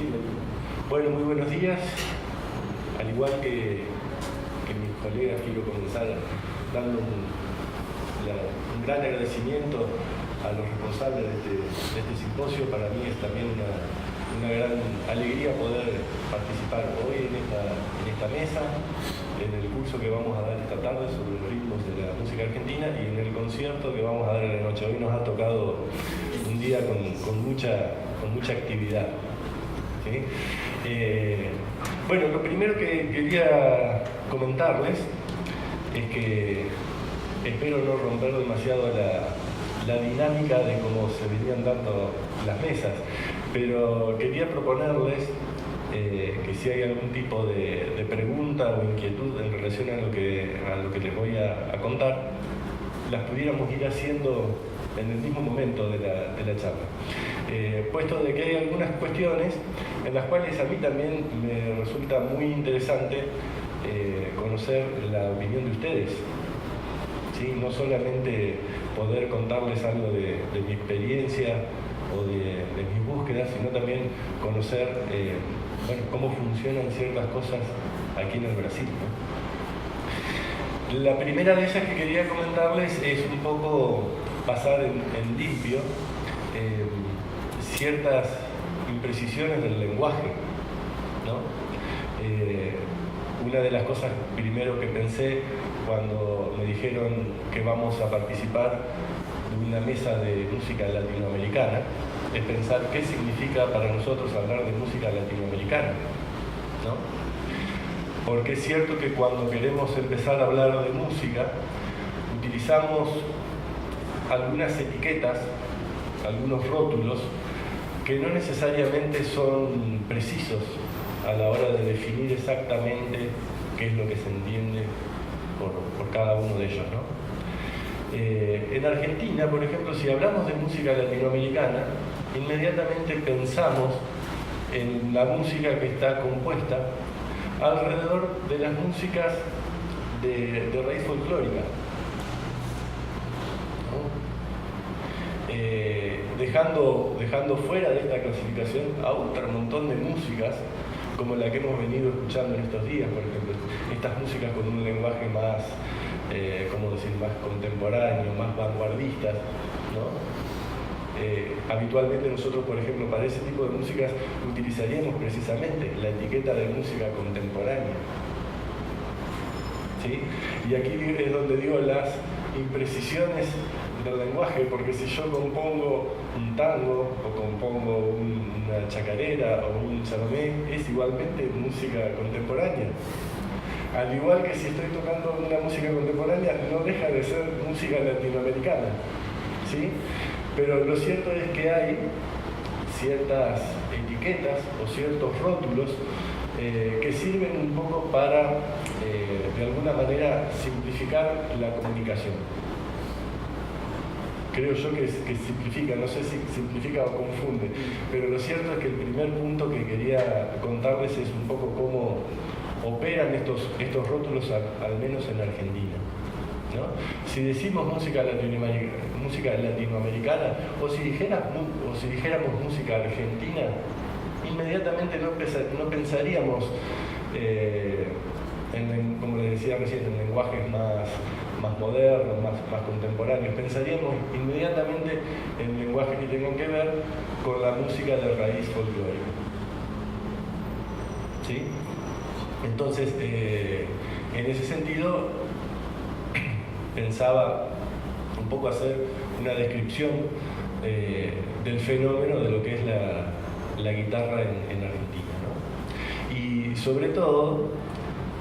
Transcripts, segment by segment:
Sí, bueno, muy buenos días. Al igual que mis colegas, quiero comenzar dando un gran agradecimiento a los responsables de este simposio. Para mí es también una gran alegría poder participar hoy en esta mesa, en el curso que vamos a dar esta tarde sobre los ritmos de la música argentina y en el concierto que vamos a dar en la noche. Hoy nos ha tocado un día con mucha actividad. ¿Sí? Bueno, lo primero que quería comentarles es que espero no romper demasiado la dinámica de cómo se venían dando las mesas, pero quería proponerles que si hay algún tipo de pregunta o inquietud en relación a lo que les voy a contar, las pudiéramos ir haciendo en el mismo momento de la charla. Puesto de que hay algunas cuestiones en las cuales a mí también me resulta muy interesante conocer la opinión de ustedes, ¿sí? No solamente poder contarles algo de mi experiencia o de mis búsquedas, sino también conocer cómo funcionan ciertas cosas aquí en el Brasil, ¿no? La primera de ellas que quería comentarles es un poco pasar en limpio ciertas imprecisiones del lenguaje, ¿no? Una de las cosas primero que pensé cuando me dijeron que vamos a participar de una mesa de música latinoamericana es pensar qué significa para nosotros hablar de música latinoamericana, ¿no? Porque es cierto que cuando queremos empezar a hablar de música utilizamos algunas etiquetas, algunos rótulos que no necesariamente son precisos a la hora de definir exactamente qué es lo que se entiende por cada uno de ellos, ¿no? En Argentina, por ejemplo, si hablamos de música latinoamericana, inmediatamente pensamos en la música que está compuesta alrededor de las músicas de raíz folclórica, dejando fuera de esta clasificación a otro montón de músicas como la que hemos venido escuchando en estos días, por ejemplo, estas músicas con un lenguaje más, más contemporáneo, más vanguardistas, ¿no? Habitualmente nosotros, por ejemplo, para ese tipo de músicas utilizaríamos precisamente la etiqueta de música contemporánea, ¿sí? Y aquí es donde digo las imprecisiones del lenguaje, porque si yo compongo un tango o compongo una chacarera o un chamamé, es igualmente música contemporánea. Al igual que si estoy tocando una música contemporánea, no deja de ser música latinoamericana, ¿sí? Pero lo cierto es que hay ciertas etiquetas o ciertos rótulos que sirven un poco para, de alguna manera, simplificar la comunicación. Creo yo que simplifica, no sé si simplifica o confunde, pero lo cierto es que el primer punto que quería contarles es un poco cómo operan estos rótulos, al menos en Argentina, ¿no? Si decimos música latinoamericana o si dijéramos música argentina, inmediatamente no pensaríamos, como les decía recién, en lenguajes más modernos, más contemporáneos. Pensaríamos inmediatamente en lenguajes que tengan que ver con la música de raíz folclórica, ¿sí? Entonces, en ese sentido, pensaba un poco hacer una descripción del fenómeno de lo que es la guitarra en Argentina, ¿no? Y sobre todo,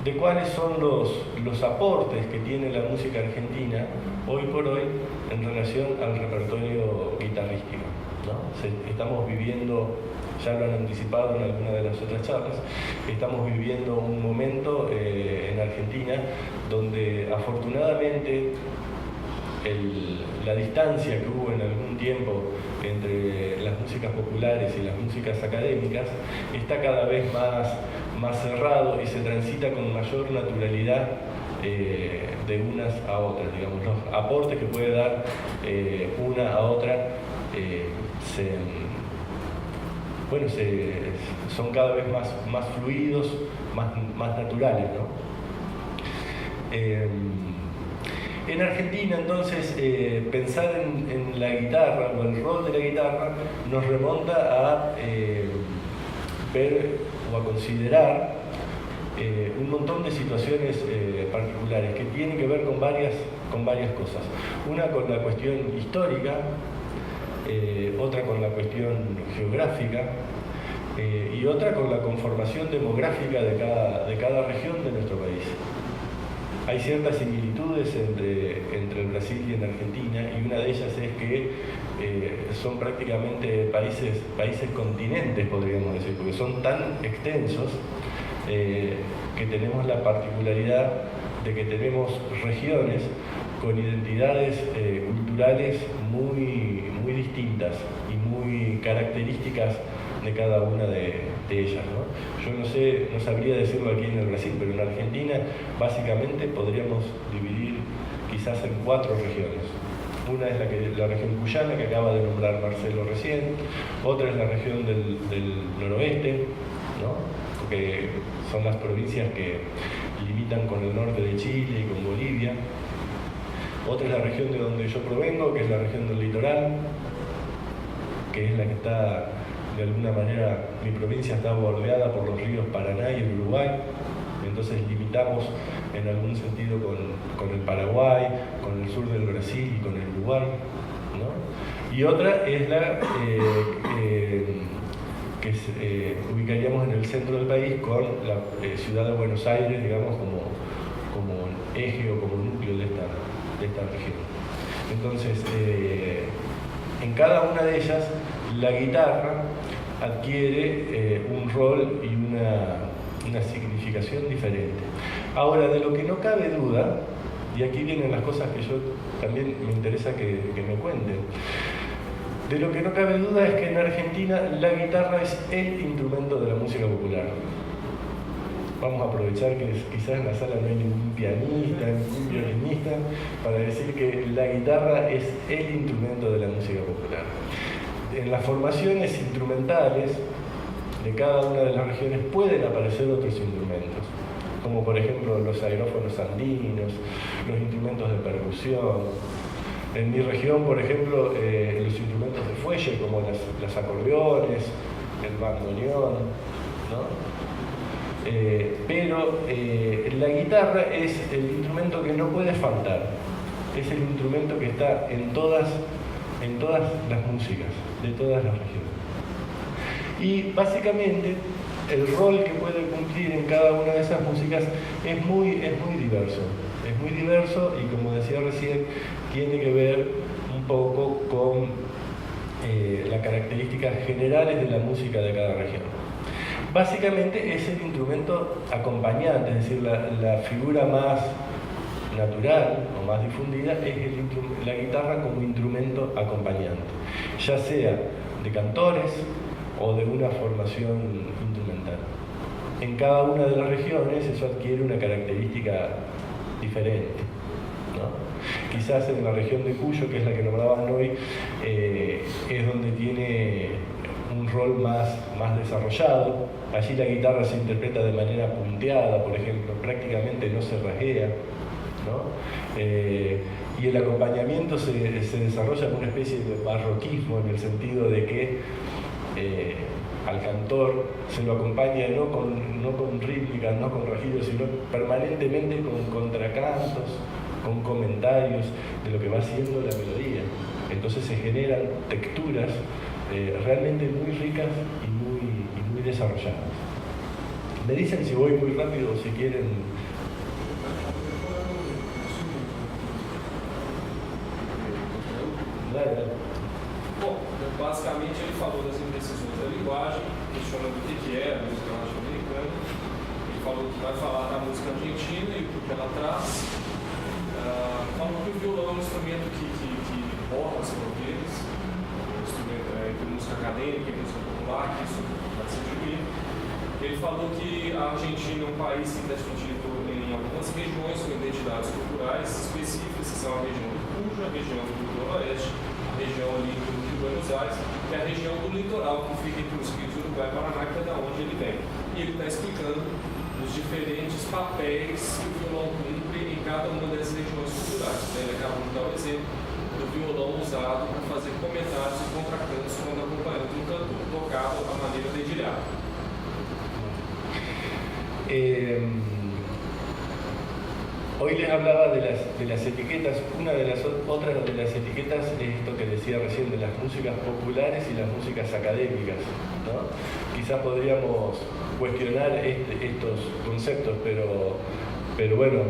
de cuáles son los aportes que tiene la música argentina hoy por hoy en relación al repertorio guitarrístico, ¿no? Estamos viviendo, ya lo han anticipado en alguna de las otras charlas, estamos viviendo un momento en Argentina donde afortunadamente la distancia que hubo en algún tiempo entre las músicas populares y las músicas académicas está cada vez más cerrado y se transita con mayor naturalidad de unas a otras, digamos, los aportes que puede dar una a otra bueno, son cada vez más fluidos, más naturales, ¿no? En Argentina, entonces, pensar en la guitarra o el rol de la guitarra nos remonta a ver o a considerar un montón de situaciones particulares que tienen que ver con varias cosas. Una con la cuestión histórica, otra con la cuestión geográfica y otra con la conformación demográfica de cada región de nuestro país. Hay ciertas similitudes entre el Brasil y en Argentina, y una de ellas es que son prácticamente países continentes, podríamos decir, porque son tan extensos que tenemos la particularidad de que tenemos regiones con identidades culturales muy distintas y muy características de cada una de ellas, ¿no? Yo no sabría decirlo aquí en el Brasil, pero en Argentina básicamente podríamos dividir quizás en 4 regiones. Una es la región cuyana, que acaba de nombrar Marcelo recién. Otra es la región del noroeste, ¿no? Que son las provincias que limitan con el norte de Chile y con Bolivia. Otra es la región de donde yo provengo, que es la región del litoral, que es la que está, de alguna manera, mi provincia está bordeada por los ríos Paraná y el Uruguay, entonces limitamos en algún sentido con el Paraguay, con el sur del Brasil y con el Uruguay, ¿no? Y otra es la que ubicaríamos en el centro del país con la ciudad de Buenos Aires, digamos, como eje o como núcleo de esta región. Entonces, en cada una de ellas, la guitarra adquiere un rol y una significación diferente. Ahora, de lo que no cabe duda, y aquí vienen las cosas que yo también me interesa que me cuenten, de lo que no cabe duda es que en Argentina la guitarra es el instrumento de la música popular. Vamos a aprovechar que quizás en la sala no hay ningún pianista, ningún violinista, para decir que la guitarra es el instrumento de la música popular. En las formaciones instrumentales de cada una de las regiones pueden aparecer otros instrumentos, como por ejemplo los aerófonos andinos, los instrumentos de percusión. En mi región, por ejemplo, los instrumentos de fuelle, como las acordeones, el bandoneón, ¿no? Pero la guitarra es el instrumento que no puede faltar, es el instrumento que está en todas las músicas, de todas las regiones. Y básicamente el rol que puede cumplir en cada una de esas músicas es muy diverso. Es muy diverso y, como decía recién, tiene que ver un poco con las características generales de la música de cada región. Básicamente es el instrumento acompañante, es decir, la figura más natural o más difundida es la guitarra como instrumento acompañante, ya sea de cantores o de una formación instrumental. En cada una de las regiones eso adquiere una característica diferente, ¿no? Quizás en la región de Cuyo, que es la que nombraban hoy, es donde tiene un rol más desarrollado. Allí la guitarra se interpreta de manera punteada, por ejemplo, prácticamente no se rasguea, ¿no? Y el acompañamiento se desarrolla con una especie de barroquismo, en el sentido de que al cantor se lo acompaña no con rítmica, no con rajidos, sino permanentemente con contracantos, con comentarios de lo que va siendo la melodía. Entonces se generan texturas realmente muy ricas y muy desarrolladas. Me dicen si voy muy rápido o si quieren. Bom, basicamente ele falou das imprecisões da linguagem, questionando o que é a música latino-americana. Ele falou que vai falar da música argentina e o que ela traz. Falou que o violão é um instrumento que borra as fronteiras, um instrumento de música acadêmica e música popular, que isso vai ser diluído. Ele falou que a Argentina é um país que está dividido em algumas regiões com identidades culturais específicas, que são a região do Cuyo, a região do Noroeste, a região ali de Buenos Aires, e a região do litoral, que fica entre os rios Calcaia Paraná, que é da onde ele vem. E ele está explicando os diferentes papéis que o violão cumpre em cada uma dessas regiões culturais. Ele acaba de dar o exemplo do violão usado para fazer comentários e contracantos quando acompanhando um cantor, tocado à maneira dedilhada. Hoy les hablaba de las etiquetas. Una de las otras de las etiquetas es esto que decía recién de las músicas populares y las músicas académicas, ¿no? Quizás podríamos cuestionar estos conceptos, pero bueno,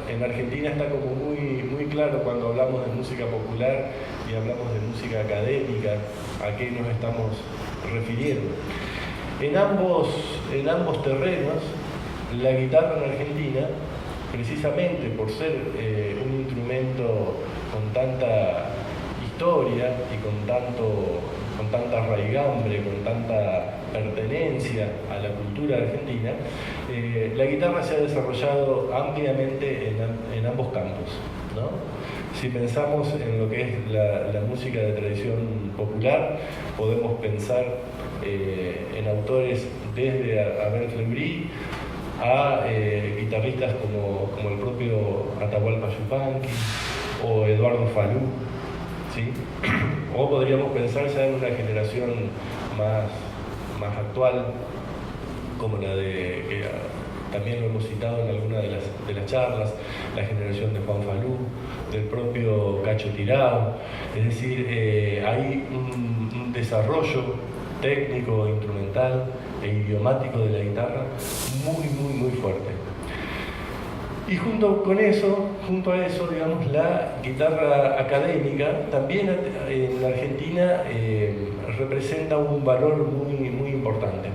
en Argentina está como muy claro cuando hablamos de música popular y hablamos de música académica, a qué nos estamos refiriendo. En ambos terrenos, la guitarra en Argentina, precisamente por ser un instrumento con tanta historia y con tanta raigambre, con tanta pertenencia a la cultura argentina, la guitarra se ha desarrollado ampliamente en ambos campos, ¿no? Si pensamos en lo que es la música de tradición popular, podemos pensar en autores desde Abel Fleury a guitarristas como el propio Atahualpa Yupanqui o Eduardo Falú, ¿sí? O podríamos pensar ya en una generación más actual, como la que también lo hemos citado en alguna de las charlas, la generación de Juan Falú, del propio Cacho Tirao. Es decir, hay un desarrollo técnico, instrumental e idiomático de la guitarra muy fuerte. Y junto a eso, digamos, la guitarra académica también en la Argentina representa un valor muy importante.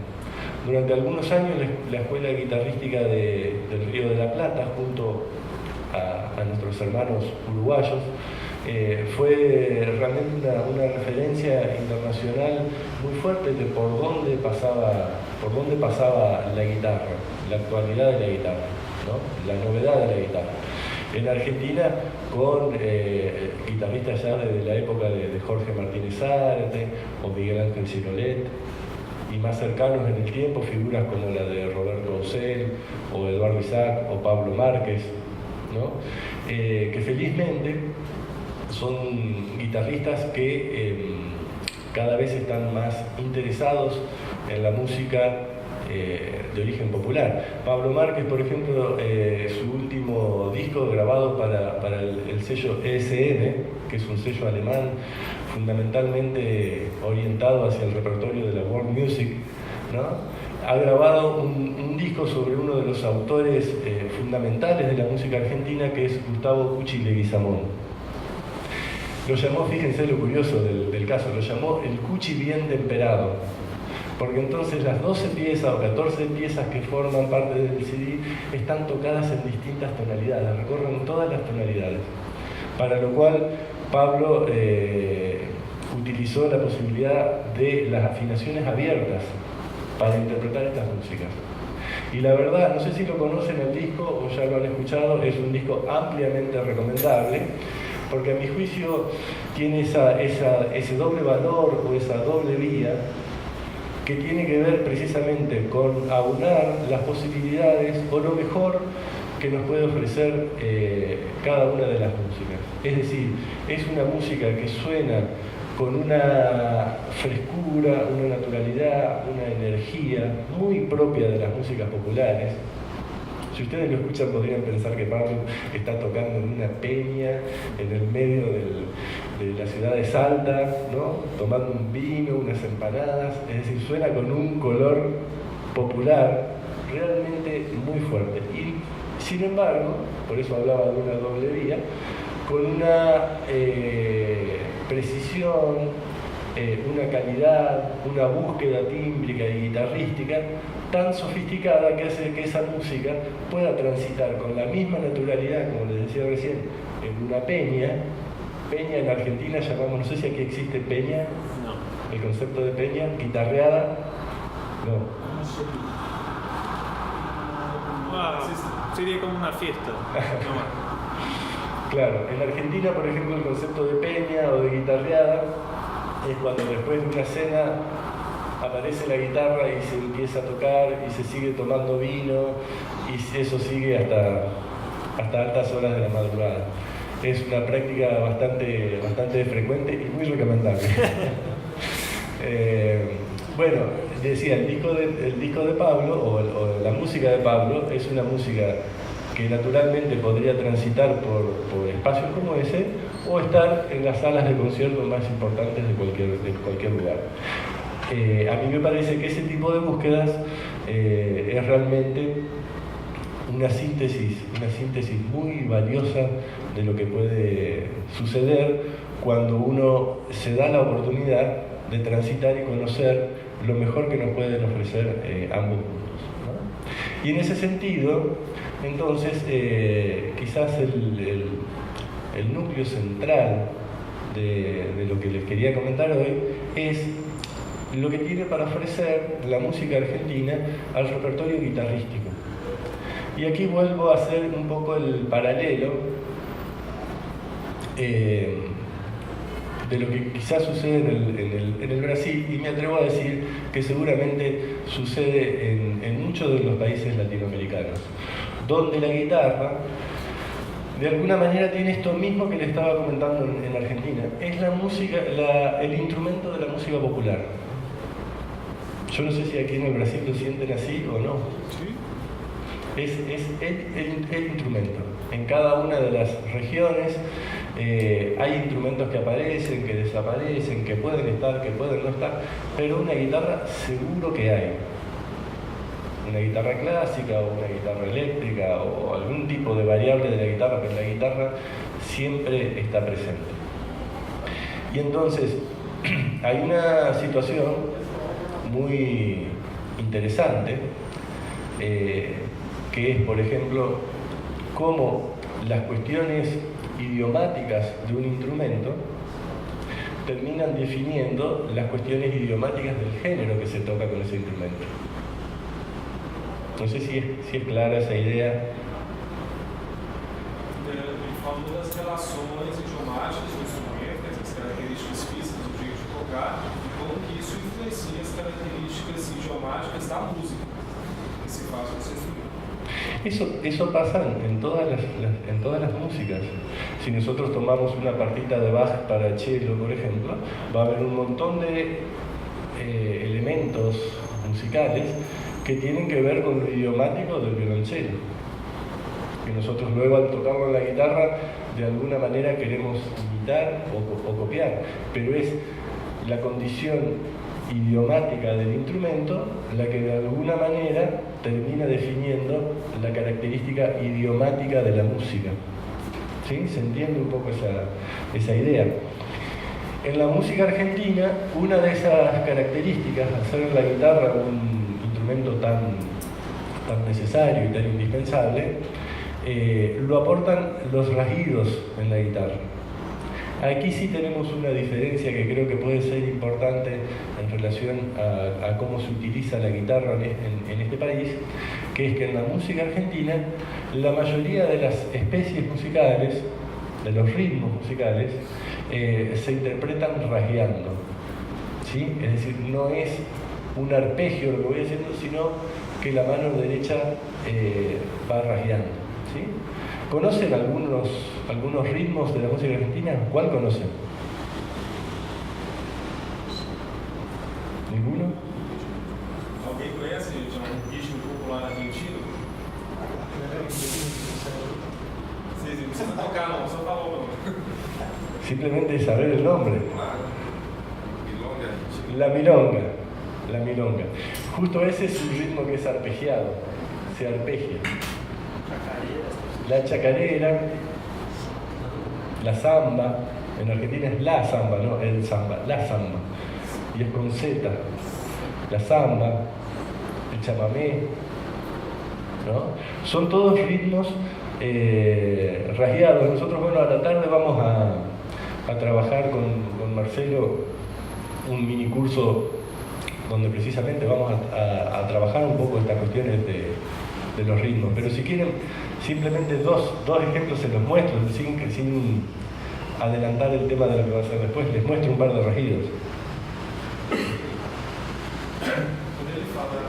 Durante algunos años la Escuela Guitarrística del Río de la Plata, junto a nuestros hermanos uruguayos, fue realmente una referencia internacional muy fuerte de por dónde pasaba la guitarra, la actualidad de la guitarra, ¿no? La novedad de la guitarra. En Argentina, con guitarristas ya desde la época de Jorge Martínez Zárate o Miguel Ángel Cirolet, y más cercanos en el tiempo, figuras como la de Roberto Ocel o Eduardo Isaac o Pablo Márquez, ¿no? Que felizmente son guitarristas que cada vez están más interesados en la música de origen popular. Pablo Márquez, por ejemplo, su último disco grabado para el sello ESN, que es un sello alemán fundamentalmente orientado hacia el repertorio de la world music, ¿no? Ha grabado un disco sobre uno de los autores fundamentales de la música argentina, que es Gustavo Cuchi Leguizamón. Lo llamó, fíjense lo curioso del caso, lo llamó el Cuchi bien temperado, porque entonces las 12 piezas o 14 piezas que forman parte del CD están tocadas en distintas tonalidades, recorren todas las tonalidades, para lo cual Pablo utilizó la posibilidad de las afinaciones abiertas para interpretar estas músicas. Y la verdad, no sé si lo conocen el disco o ya lo han escuchado, es un disco ampliamente recomendable, porque a mi juicio tiene ese doble valor o esa doble vía que tiene que ver precisamente con aunar las posibilidades o lo mejor que nos puede ofrecer cada una de las músicas. Es decir, es una música que suena con una frescura, una naturalidad, una energía muy propia de las músicas populares. Si ustedes lo escuchan podrían pensar que Pablo está tocando en una peña en el medio de la ciudad de Salta, ¿no? Tomando un vino, unas empanadas, es decir, suena con un color popular realmente muy fuerte. Y sin embargo, por eso hablaba de una doble vía, con una precisión, una calidad, una búsqueda tímbrica y guitarrística tan sofisticada que hace que esa música pueda transitar con la misma naturalidad, como les decía recién, en una peña. Peña en Argentina llamamos, no sé si aquí existe peña, no. El concepto de peña, guitarreada, no. Sería como una fiesta. Claro, en Argentina, por ejemplo, el concepto de peña o de guitarreada es cuando después de una cena aparece la guitarra y se empieza a tocar y se sigue tomando vino y eso sigue hasta altas horas de la madrugada. Es una práctica bastante frecuente y muy recomendable. Bueno, decía, el disco de Pablo o la música de Pablo es una música que naturalmente podría transitar por espacios como ese o estar en las salas de concierto más importantes de cualquier lugar. A mí me parece que ese tipo de búsquedas es realmente una síntesis muy valiosa de lo que puede suceder cuando uno se da la oportunidad de transitar y conocer lo mejor que nos pueden ofrecer ambos mundos, ¿no? Y en ese sentido, entonces, quizás el núcleo central de lo que les quería comentar hoy es lo que tiene para ofrecer la música argentina al repertorio guitarrístico. Y aquí vuelvo a hacer un poco el paralelo de lo que quizás sucede en el Brasil, y me atrevo a decir que seguramente sucede en muchos de los países latinoamericanos, donde la guitarra de alguna manera tiene esto mismo que le estaba comentando en Argentina. Es la música, el instrumento de la música popular. Yo no sé si aquí en el Brasil lo sienten así o no. Sí. Es el instrumento. En cada una de las regiones hay instrumentos que aparecen, que desaparecen, que pueden estar, que pueden no estar, pero una guitarra seguro que hay. Una guitarra clásica o una guitarra eléctrica o algún tipo de variable de la guitarra, pero la guitarra siempre está presente. Y entonces hay una situación muy interesante que es, por ejemplo, cómo las cuestiones idiomáticas de un instrumento terminan definiendo las cuestiones idiomáticas del género que se toca con esse instrumento. No sé si es clara essa ideia. Ele falou das relações idiomáticas do instrumento, as características físicas do jeito de tocar, e como que isso influencia as características idiomáticas da música que se faz com esse instrumento. Eso pasa en todas las músicas. Si nosotros tomamos una partita de Bach para cello, por ejemplo, va a haber un montón de elementos musicales que tienen que ver con lo idiomático del violonchelo, que nosotros luego al tocarlo en la guitarra de alguna manera queremos imitar o copiar, pero es la condición idiomática del instrumento la que de alguna manera termina definiendo la característica idiomática de la música. ¿Sí? ¿Se entiende un poco esa idea? En la música argentina, una de esas características, hacer la guitarra un instrumento tan necesario y tan indispensable, lo aportan los rasguidos en la guitarra. Aquí sí tenemos una diferencia que creo que puede ser importante en relación a cómo se utiliza la guitarra en este país, que es que en la música argentina la mayoría de las especies musicales, de los ritmos musicales, se interpretan rasgueando, ¿sí? Es decir, no es un arpegio lo que voy haciendo, sino que la mano derecha va rasgueando, ¿sí? ¿Conocen algunos ritmos de la música argentina? ¿Cuál conocen? ¿Ninguno? Alguém conhece um ritmo popular argentino? Vocês não precisam tocar não, só falar o nome. Simplemente saber el nombre. La milonga. Justo ese es un ritmo que es arpegiado, se arpegia. La chacarera, la samba, en Argentina es la samba, no el samba, la samba, y es con Z, la samba, el chamamé, ¿no? Son todos ritmos rasgueados. Nosotros, bueno, a la tarde vamos a trabajar con Marcelo un mini curso donde precisamente vamos a trabajar un poco estas cuestiones de los ritmos, pero si quieren simplemente dos ejemplos se los muestro sin adelantar el tema de lo que va a hacer después, les muestro un par de rasguidos. fala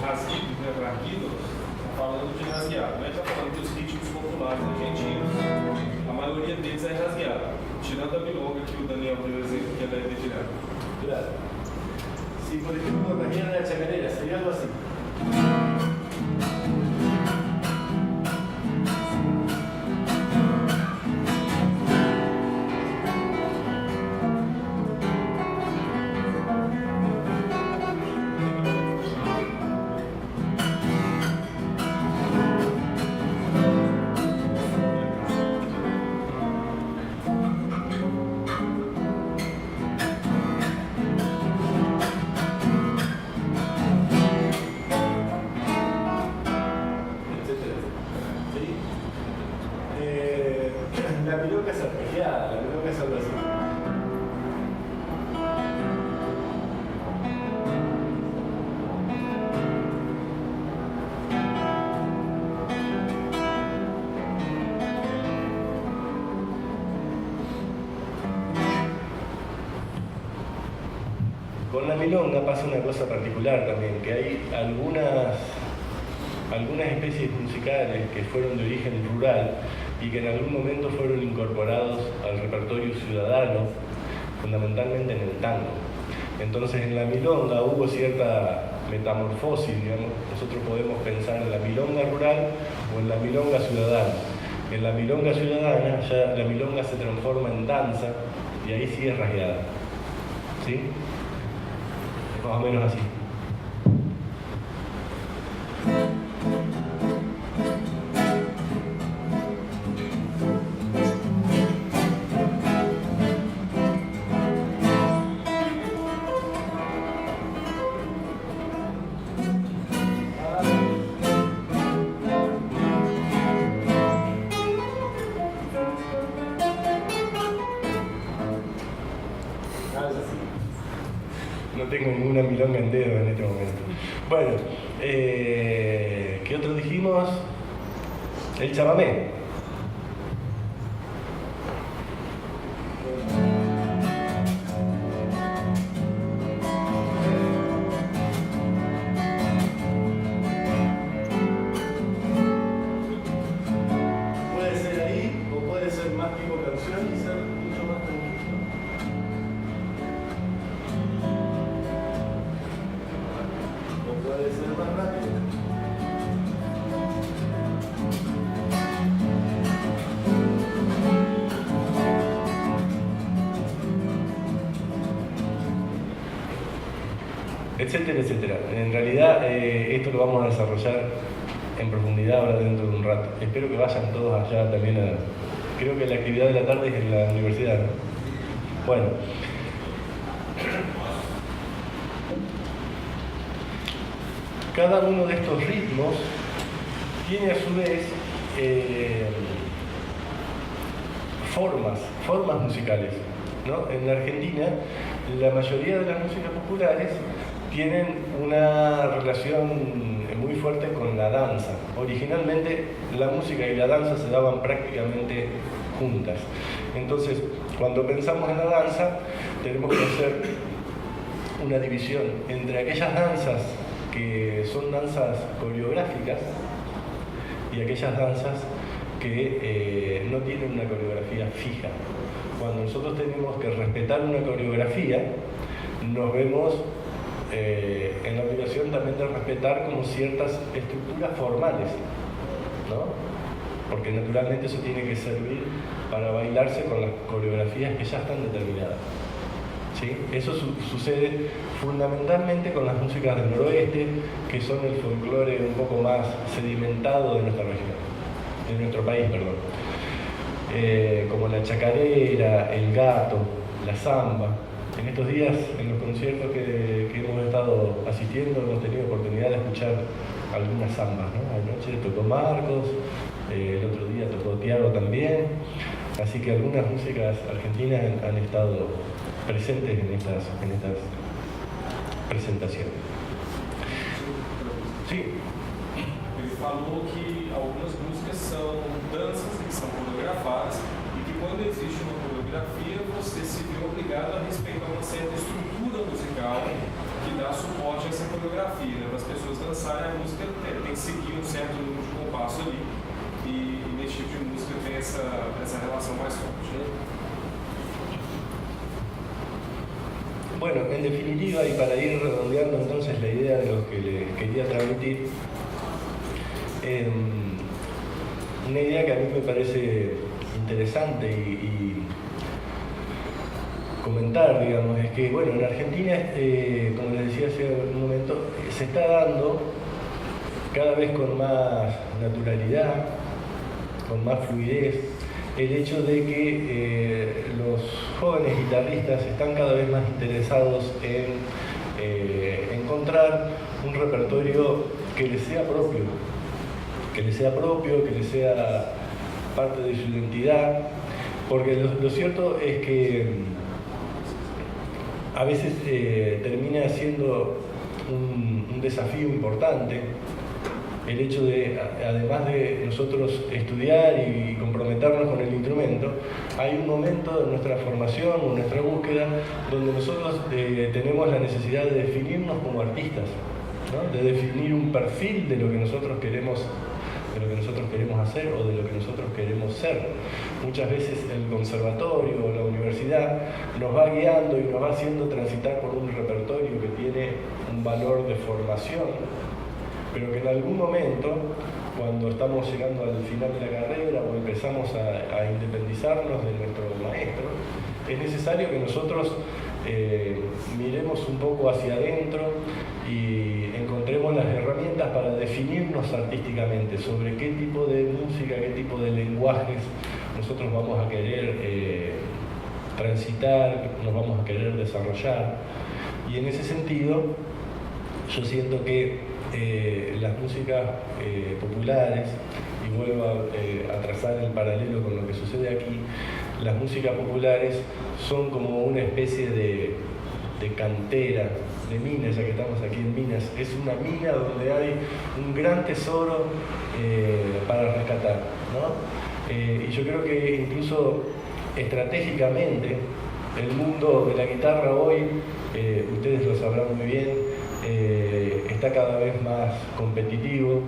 rasguido, né? Rasguido, está falando de rasgueado. Não é que está falando dos ritmos populares argentinos, a maioria deles é rasgueado. Tirando a milonga que o Daniel deu exemplo, que ela é dedilhada. Claro. Si por ejemplo mañana la chacarera sería algo así. La milonga es arpegiada, la milonga es algo así. Con la milonga pasa una cosa particular también, que hay algunas especies musicales que fueron de origen rural y que en algún momento fueron incorporados al repertorio ciudadano, fundamentalmente en el tango. Entonces en la milonga hubo cierta metamorfosis, digamos. Nosotros podemos pensar en la milonga rural o en la milonga ciudadana. En la milonga ciudadana ya la milonga se transforma en danza y ahí sí es rasgueada. ¿Sí? Más o menos así. No tengo ninguna milonga en dedo en este momento. Bueno, ¿qué otro dijimos? El chamamé. Puede ser ahí o puede ser más tipo canción y ser mucho más tranquilo. Puede ser más rápido. Etcétera, etcétera. En realidad esto lo vamos a desarrollar en profundidad ahora dentro de un rato. Espero que vayan todos allá también creo que la actividad de la tarde es en la universidad, ¿no? Bueno. Cada uno de estos ritmos tiene a su vez formas musicales, ¿no? En la Argentina, la mayoría de las músicas populares tienen una relación muy fuerte con la danza. Originalmente, la música y la danza se daban prácticamente juntas. Entonces, cuando pensamos en la danza, tenemos que hacer una división entre aquellas danzas que son danzas coreográficas y aquellas danzas que no tienen una coreografía fija. Cuando nosotros tenemos que respetar una coreografía, nos vemos en la obligación también de respetar como ciertas estructuras formales, ¿no? Porque naturalmente eso tiene que servir para bailarse con las coreografías que ya están determinadas. ¿Sí? Eso sucede fundamentalmente con las músicas del noroeste, que son el folclore un poco más sedimentado de nuestra región, de nuestro país, perdón. Como la chacarera, el gato, la samba. En estos días, en los conciertos que hemos estado asistiendo, hemos tenido oportunidad de escuchar algunas zambas, ¿no? Anoche tocó Marcos, el otro día tocó Tiago también, así que algunas músicas argentinas han estado presentes en estas presentaciones. Sí. Ele falou que algumas músicas são danças que são coreografadas e que quando existe uma coreografia você se vê obrigado a respeitar uma certa estrutura musical que dá suporte a essa coreografia, né? Para as pessoas dançarem, a música tem que seguir um certo número de compasso ali, e nesse tipo de música tem essa relação mais forte, né? Bueno, en definitiva, y para ir redondeando entonces la idea de lo que les quería transmitir, una idea que a mí me parece interesante y comentar, digamos, es que, bueno, en Argentina, como les decía hace un momento, se está dando cada vez con más naturalidad, con más fluidez, el hecho de que los jóvenes guitarristas están cada vez más interesados en encontrar un repertorio que les sea propio, que les sea parte de su identidad, porque lo cierto es que a veces termina siendo un desafío importante el hecho de, además de nosotros estudiar y comprometernos con el instrumento, hay un momento de nuestra formación o nuestra búsqueda donde nosotros tenemos la necesidad de definirnos como artistas, ¿no? De definir un perfil de lo que nosotros queremos hacer o de lo que nosotros queremos ser. Muchas veces el conservatorio o la universidad nos va guiando y nos va haciendo transitar por un repertorio que tiene un valor de formación, pero que en algún momento, cuando estamos llegando al final de la carrera o empezamos a independizarnos de nuestro maestro, es necesario que nosotros miremos un poco hacia adentro y encontremos las herramientas para definirnos artísticamente sobre qué tipo de música, qué tipo de lenguajes nosotros vamos a querer transitar, nos vamos a querer desarrollar. Y en ese sentido, yo siento que las músicas populares, y vuelvo a trazar el paralelo con lo que sucede aquí, las músicas populares son como una especie de cantera, de mina, ya que estamos aquí en Minas. Es una mina donde hay un gran tesoro para rescatar, ¿no? Y yo creo que incluso estratégicamente el mundo de la guitarra hoy, ustedes lo sabrán muy bien, está cada vez más competitivo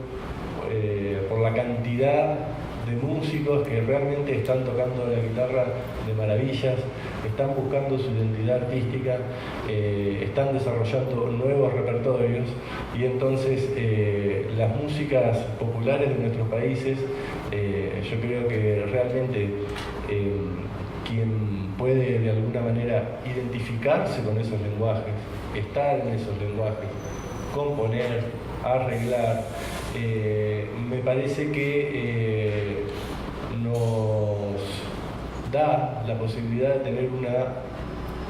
por la cantidad de músicos que realmente están tocando la guitarra de maravillas, están buscando su identidad artística, están desarrollando nuevos repertorios, y entonces las músicas populares de nuestros países, yo creo que realmente quien puede de alguna manera identificarse con esos lenguajes, estar en esos lenguajes, componer, arreglar, me parece que nos da la posibilidad de tener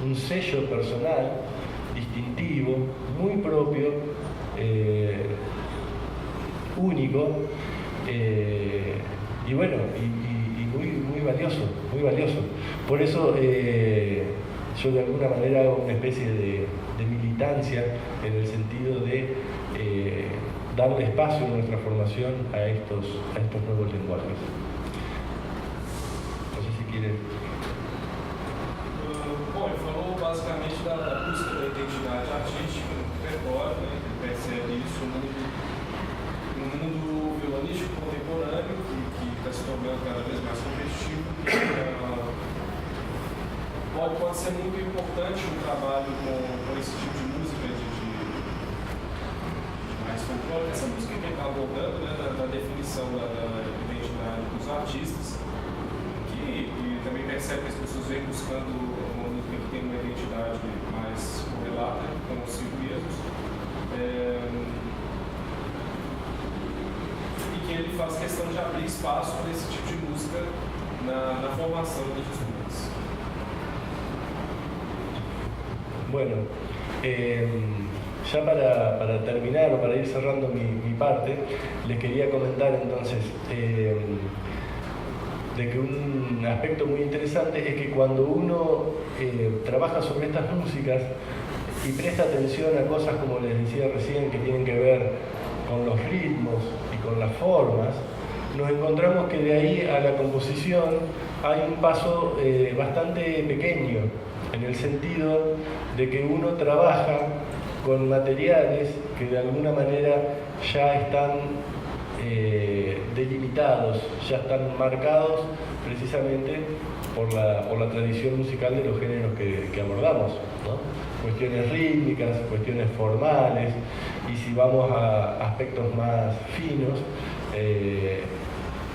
un sello personal, distintivo, muy propio, único, y bueno, y muy valioso, muy valioso. Por eso yo de alguna manera hago una especie de militancia en el sentido de darle espacio en nuestra formación a estos nuevos lenguajes. No sé si quieren. Bom, ele falou basicamente da busca da identidade artística no repertório, né? Ele percebe isso no mundo violonístico contemporâneo, que está se tornando cada vez mais competitivo. Pode ser muito importante um trabalho com esse tipo de música de mais folclórica, essa música que ele está abordando, né, da definição da identidade dos artistas, que também percebe que as pessoas vêm buscando uma música que tem uma identidade mais correlata consigo mesmos, e que ele faz questão de abrir espaço para esse tipo de música na formação dos estudantes. Bueno, ya para terminar o para ir cerrando mi parte, les quería comentar entonces de que un aspecto muy interesante es que cuando uno trabaja sobre estas músicas y presta atención a cosas como les decía recién que tienen que ver con los ritmos y con las formas, nos encontramos que de ahí a la composición hay un paso bastante pequeño, en el sentido de que uno trabaja con materiales que de alguna manera ya están delimitados, ya están marcados precisamente por la tradición musical de los géneros que abordamos, ¿no? Cuestiones rítmicas, cuestiones formales, y si vamos a aspectos más finos,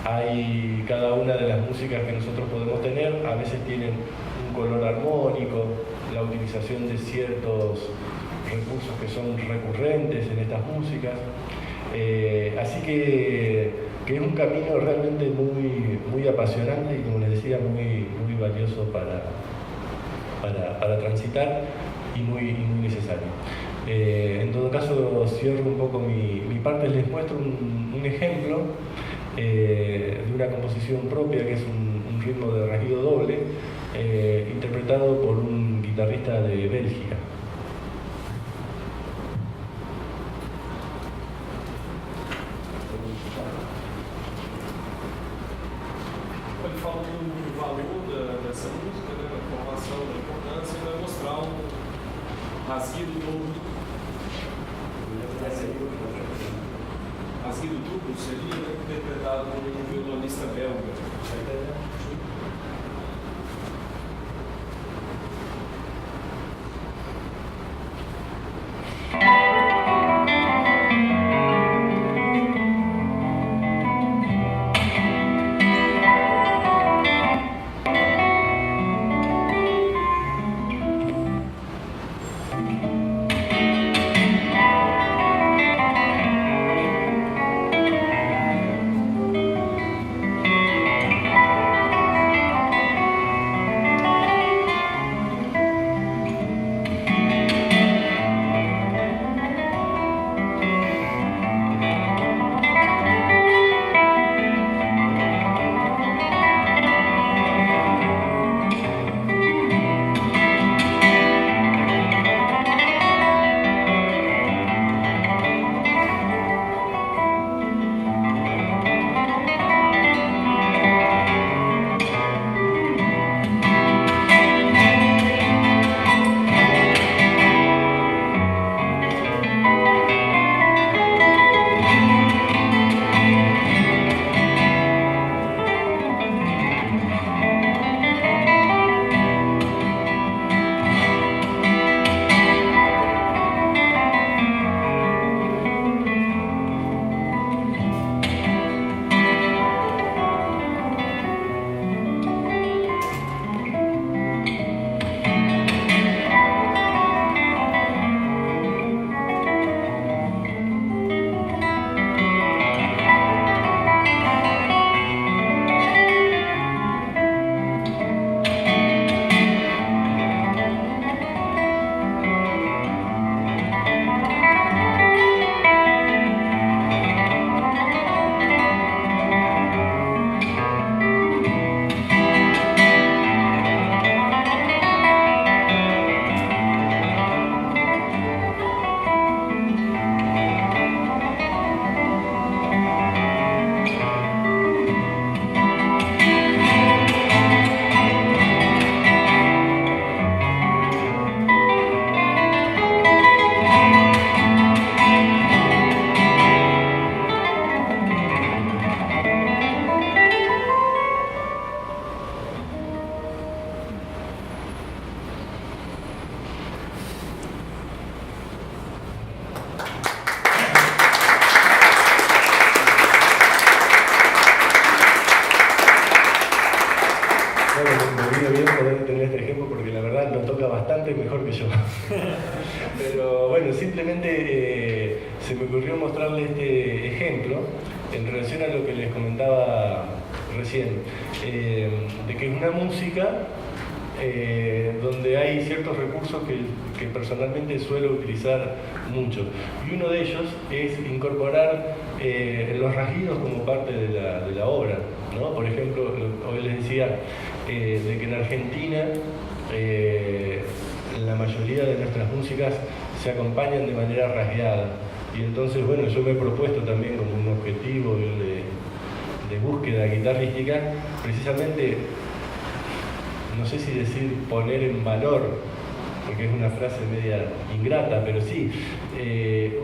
hay cada una de las músicas que nosotros podemos tener, a veces tienen un color armónico, la utilización de ciertos recursos que son recurrentes en estas músicas, así que es un camino realmente muy apasionante y, como les decía, muy valioso para transitar y muy necesario. En todo caso, cierro un poco mi parte, les muestro un ejemplo de una composición propia, que es un ritmo de rasguido doble, interpretado por un guitarrista de Bélgica. Ele fala do valor dessa música, né, da formação, da importância, e vai mostrar um rasguido duplo. Rasguido duplo seria interpretado por um violonista belga. Mejor que yo. Pero bueno, simplemente se me ocurrió mostrarle este ejemplo en relación a lo que les comentaba recién, de que es una música donde hay ciertos recursos que personalmente suelo utilizar mucho, y uno de ellos es incorporar los rasguidos como parte de la obra, ¿no? Por ejemplo, hoy les decía de que en Argentina la mayoría de nuestras músicas se acompañan de manera rasgueada, y entonces, bueno, yo me he propuesto también como un objetivo de búsqueda guitarrística, precisamente, no sé si decir poner en valor porque es una frase media ingrata, pero sí,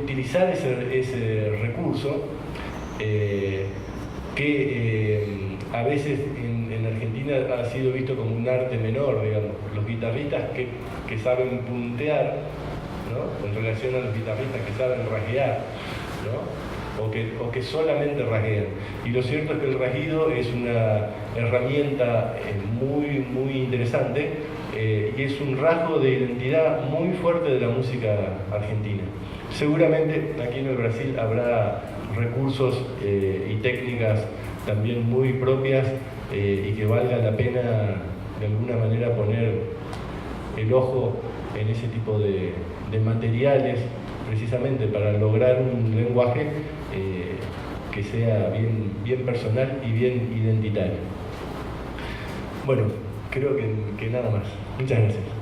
utilizar ese recurso que a veces en Argentina ha sido visto como un arte menor, digamos, los guitarristas que saben puntear, ¿no?, en relación a los guitarristas que saben rasguear, ¿no?, o que solamente rasguean. Y lo cierto es que el rasguido es una herramienta muy interesante y es un rasgo de identidad muy fuerte de la música argentina. Seguramente aquí en el Brasil habrá recursos y técnicas también muy propias y que valga la pena de alguna manera poner el ojo en ese tipo de materiales, precisamente para lograr un lenguaje que sea bien personal y bien identitario. Bueno, creo que nada más. Muchas gracias.